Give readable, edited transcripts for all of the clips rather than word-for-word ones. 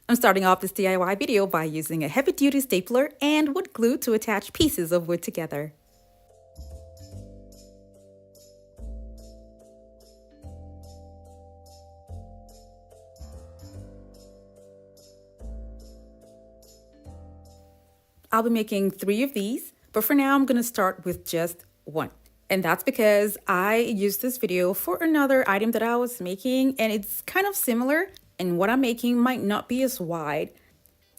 I'm starting off this DIY video by using a heavy-duty stapler and wood glue to attach pieces of wood together. I'll be making 3 of these, but for now I'm going to start with just 1. And that's because I used this video for another item that I was making, and it's kind of similar, and what I'm making might not be as wide.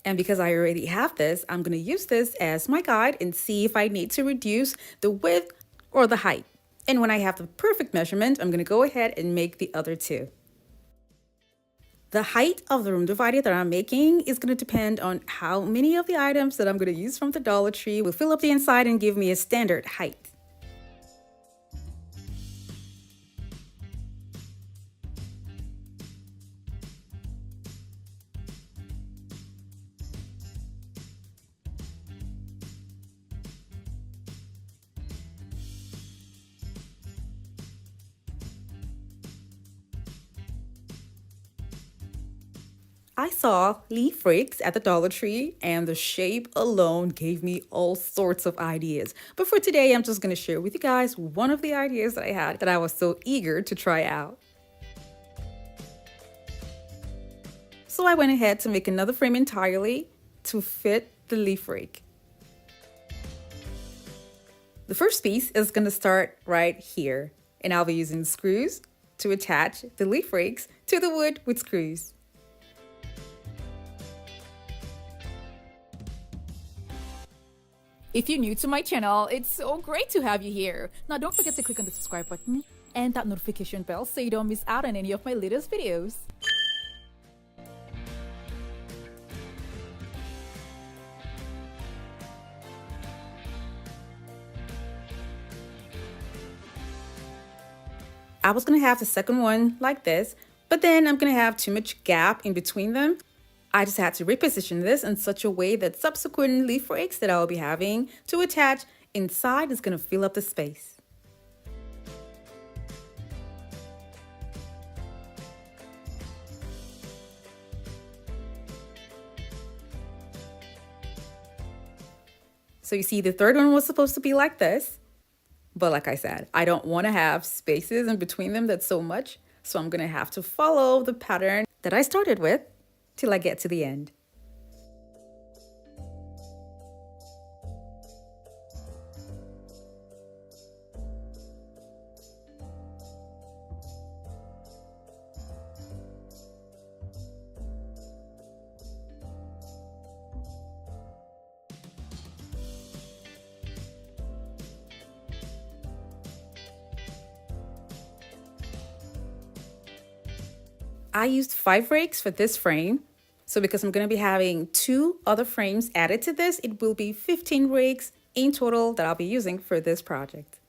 And because I already have this, I'm going to use this as my guide and see if I need to reduce the width or the height. And when I have the perfect measurement, I'm going to go ahead and make the other 2. The height of the room divider that I'm making is going to depend on how many of the items that I'm going to use from the Dollar Tree will fill up the inside and give me a standard height. I saw leaf rakes at the Dollar Tree, and the shape alone gave me all sorts of ideas. But for today, I'm just going to share with you guys one of the ideas that I had that I was so eager to try out. So I went ahead to make another frame entirely to fit the leaf rake. The first piece is going to start right here, and I'll be using screws to attach the leaf rakes to the wood with screws. If you're new to my channel, it's so great to have you here. Now don't forget to click on the subscribe button and that notification bell so you don't miss out on any of my latest videos. I was going to have the second one like this, but then I'm going to have too much gap in between them. I just had to reposition this in such a way that subsequent leaf rakes that I will be having to attach inside is going to fill up the space. So you see, the third one was supposed to be like this, but like I said, I don't want to have spaces in between them that's so much, so I'm going to have to follow the pattern that I started with till I get to the end. I used 5 rakes for this frame. So because I'm going to be having 2 other frames added to this, it will be 15 rakes in total that I'll be using for this project.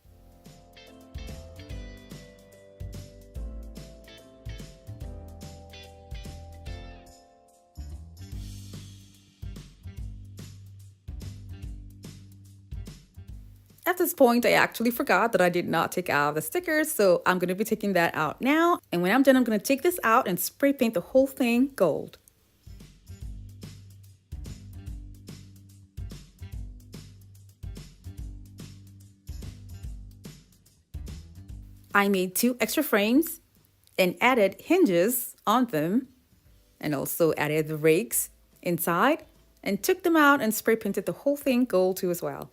At this point, I actually forgot that I did not take out the stickers, so I'm going to be taking that out now. And when I'm done, I'm going to take this out and spray paint the whole thing gold. I made 2 extra frames and added hinges on them, and also added the rakes inside and took them out and spray painted the whole thing gold too as well.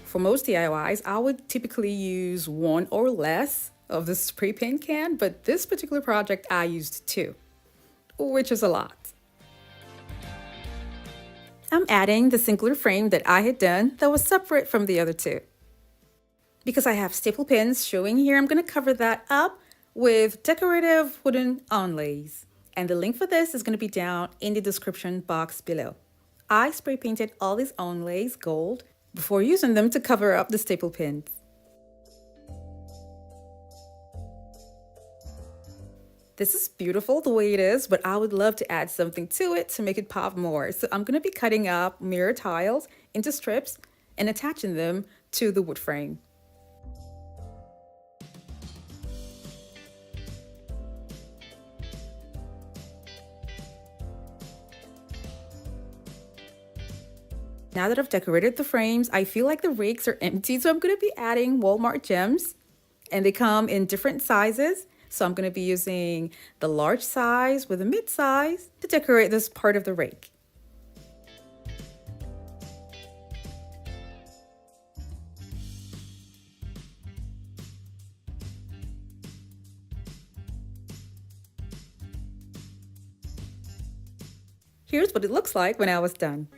For most DIYs, I would typically use 1 or less of the spray paint can, but this particular project I used 2, which is a lot. I'm adding the singular frame that I had done that was separate from the other 2. Because I have staple pins showing here, I'm going to cover that up with decorative wooden onlays. And the link for this is going to be down in the description box below. I spray painted all these onlays gold before using them to cover up the staple pins. This is beautiful the way it is, but I would love to add something to it to make it pop more. So I'm going to be cutting up mirror tiles into strips and attaching them to the wood frame. Now that I've decorated the frames, I feel like the rakes are empty, so I'm going to be adding Walmart gems, and they come in different sizes. So I'm going to be using the large size with a mid size to decorate this part of the rake. Here's what it looks like when I was done.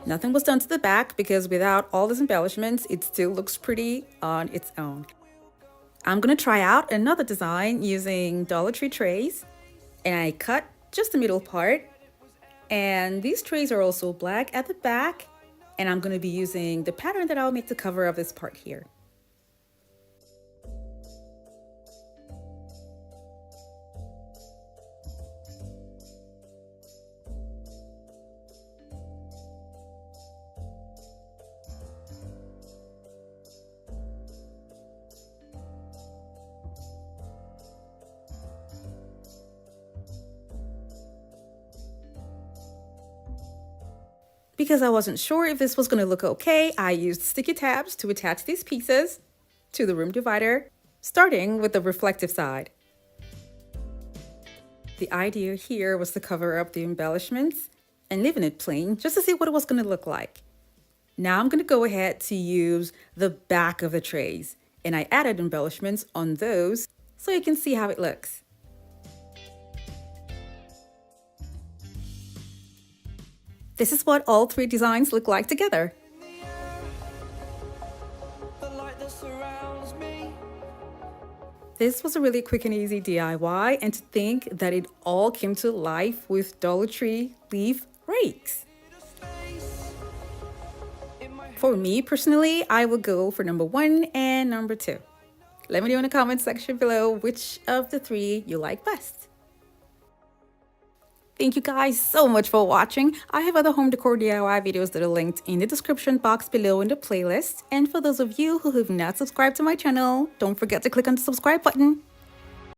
Nothing was done to the back because without all these embellishments, it still looks pretty on its own. I'm going to try out another design using Dollar Tree trays, and I cut just the middle part. And these trays are also black at the back, and I'm going to be using the pattern that I'll make the cover of this part here. Because I wasn't sure if this was going to look okay, I used sticky tabs to attach these pieces to the room divider, starting with the reflective side. The idea here was to cover up the embellishments and leaving it plain just to see what it was going to look like. Now I'm going to go ahead to use the back of the trays, and I added embellishments on those so you can see how it looks. This is what all three designs look like together. This was a really quick and easy DIY, and to think that it all came to life with Dollar Tree leaf rakes. For me personally, I would go for number 1 and number 2. Let me know in the comment section below which of the 3 you like best. Thank you guys so much for watching. I have other home decor DIY videos that are linked in the description box below in the playlist. And for those of you who have not subscribed to my channel, don't forget to click on the subscribe button.